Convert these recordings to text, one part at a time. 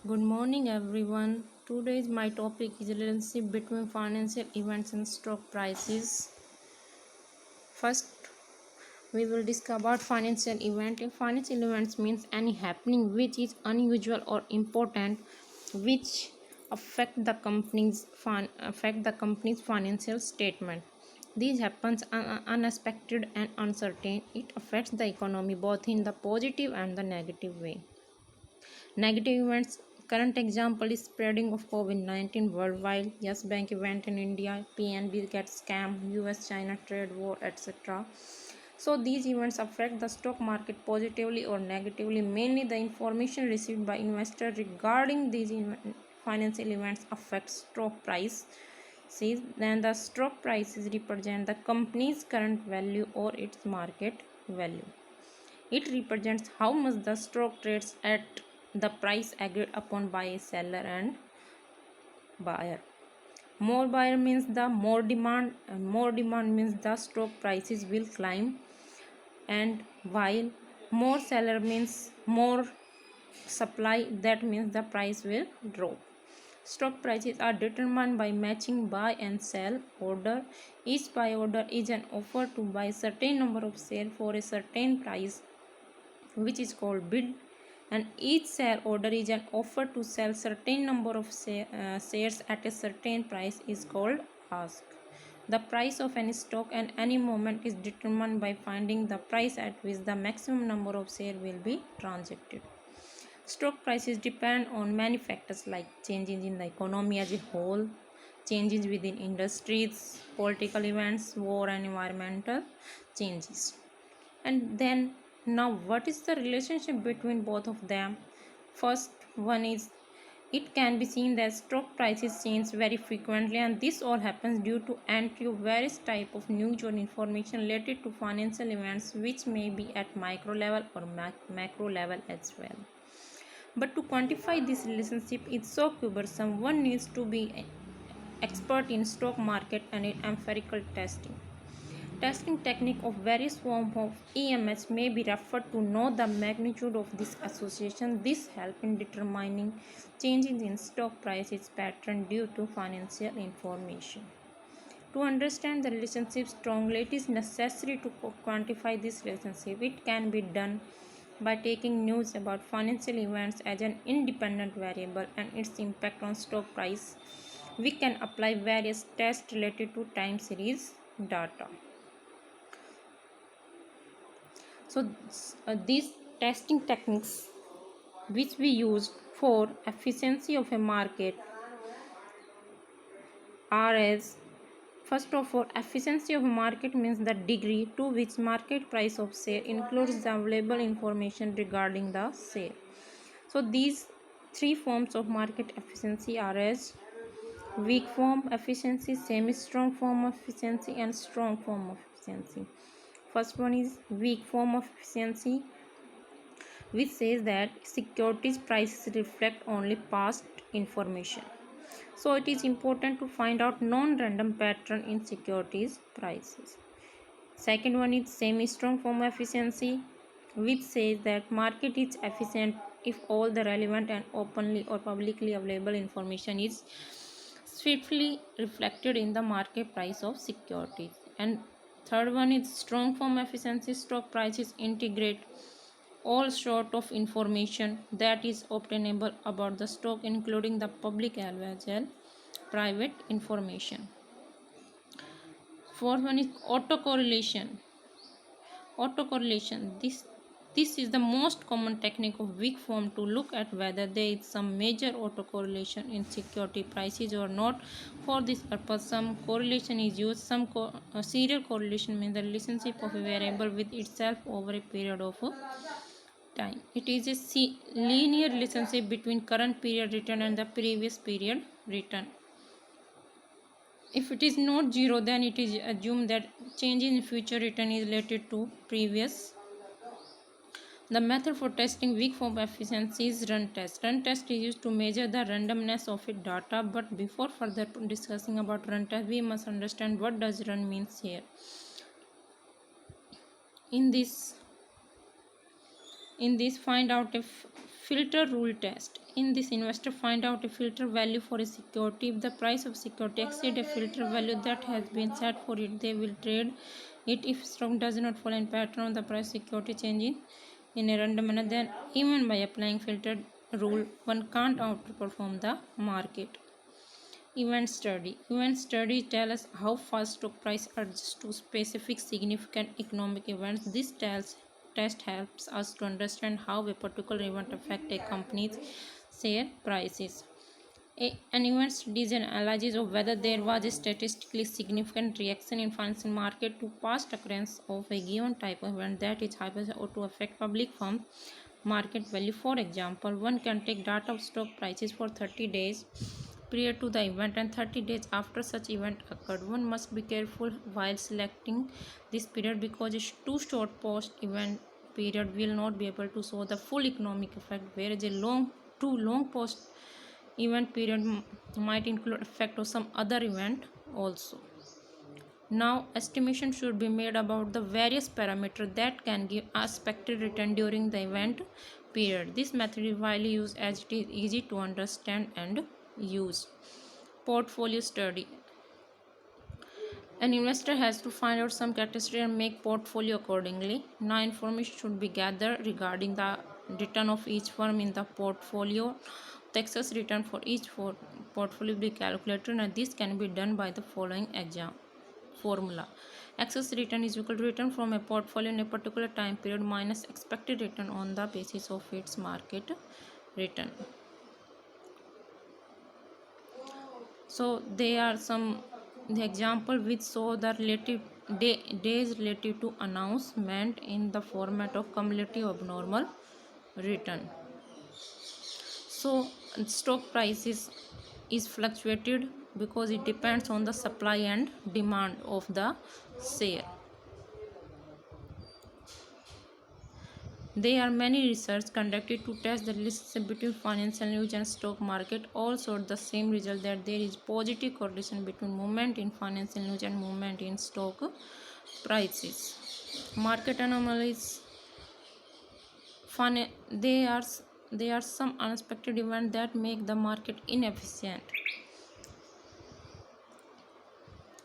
Good morning, everyone. Today's my topic is relationship between financial events and stock prices. First, we will discuss about financial event. Financial events means any happening which is unusual or important, which affect the company's financial statement. These happens unexpected and uncertain. It affects the economy both in the positive and the negative way. Negative events. Current example is spreading of COVID-19 worldwide. Yes Bank event in India, PNB gets scam, US-China trade war, etc. So these events affect the stock market positively or negatively. Mainly the information received by investors regarding these financial events affects stock price. See, then the stock prices represent the company's current value or its market value. It represents how much the stock trades at the price agreed upon by a seller and buyer. More buyer means the more demand, and more demand means the stock prices will climb, and while more seller means more supply, that means the price will drop. Stock prices are determined by matching buy and sell order. Each buy order is an offer to buy certain number of shares for a certain price, which is called bid, and each sell order is an offer to sell certain number of shares at a certain price is called ask. The price of any stock at any moment is determined by finding the price at which the maximum number of shares will be transacted. Stock prices depend on many factors like changes in the economy as a whole, changes within industries, political events, war and environmental changes. And then now what is the relationship between both of them? First one is, it can be seen that stock prices change very frequently, and this all happens due to entry of various type of news or information related to financial events, which may be at micro level or macro level as well. But to quantify this relationship is so cumbersome, one needs to be expert in stock market and in empirical testing. Testing technique of various forms of EMS may be referred to know the magnitude of this association. This help in determining changes in stock prices pattern due to financial information. To understand the relationship strongly, it is necessary to quantify this relationship. It can be done by taking news about financial events as an independent variable and its impact on stock price. We can apply various tests related to time series data. So these testing techniques which we use for efficiency of a market are as, first of all, efficiency of a market means the degree to which market price of share includes the available information regarding the share. So these three forms of market efficiency are as weak form efficiency, semi-strong form of efficiency, and strong form of efficiency. First one is weak form of efficiency, which says that securities prices reflect only past information. So it is important to find out non-random pattern in securities prices. Second one is semi-strong form of efficiency, which says that market is efficient if all the relevant and openly or publicly available information is swiftly reflected in the market price of securities. And third one is strong form efficiency. Stock prices integrate all sort of information that is obtainable about the stock, including the public as well private information. Fourth one is autocorrelation. This is the most common technique of weak form to look at whether there is some major autocorrelation in security prices or not. For this purpose, some correlation is used. Serial correlation means the relationship of a variable with itself over a period of time. It is a linear relationship between current period return and the previous period return. If it is not zero, then it is assumed that change in future return is related to previous. The method for testing weak form efficiency is run test. Run test is used to measure the randomness of a data. But before further discussing about run test, we must understand what does run means here. In this, find out if Filter rule test. In this, investor find out a filter value for a security. If the price of security exceeds a filter value that has been set for it, they will trade it. If stock does not follow in pattern of the price security changing in a random manner, then even by applying filter rule, one can't outperform the market. Event study. Event study tell us how fast stock price adjusts to specific significant economic events. This test helps us to understand how a particular event affects a company's share prices. An event study is an analysis of whether there was a statistically significant reaction in financial market to past occurrence of a given type of event that is hypothesized or to affect public firm market value. For example, one can take data of stock prices for 30 days prior to the event and 30 days after such event occurred. One must be careful while selecting this period because a too short post event period will not be able to show the full economic effect, whereas a too long post event period might include effect of some other event also. Now, estimation should be made about the various parameters that can give expected return during the event period. This method is widely used as it is easy to understand and use. Portfolio study. An investor has to find out some characteristics and make portfolio accordingly. Now, information should be gathered regarding the return of each firm in the portfolio. The excess return for each portfolio will be calculated, and this can be done by the following formula. Excess return is equal to return from a portfolio in a particular time period minus expected return on the basis of its market return. So there are some example which show the relative days relative to announcement in the format of cumulative abnormal return. So stock prices is fluctuated because it depends on the supply and demand of the share. There are many research conducted to test the relationship between financial news and stock market. All showed the same result, that there is positive correlation between movement in financial news and movement in stock prices. Market anomalies. There are some unexpected events that make the market inefficient.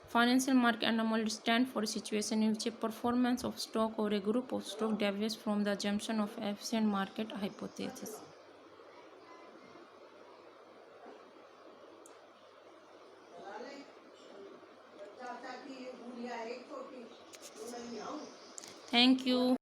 Financial market anomalies stand for a situation in which a performance of stock or a group of stock deviates from the assumption of efficient market hypothesis. Thank you.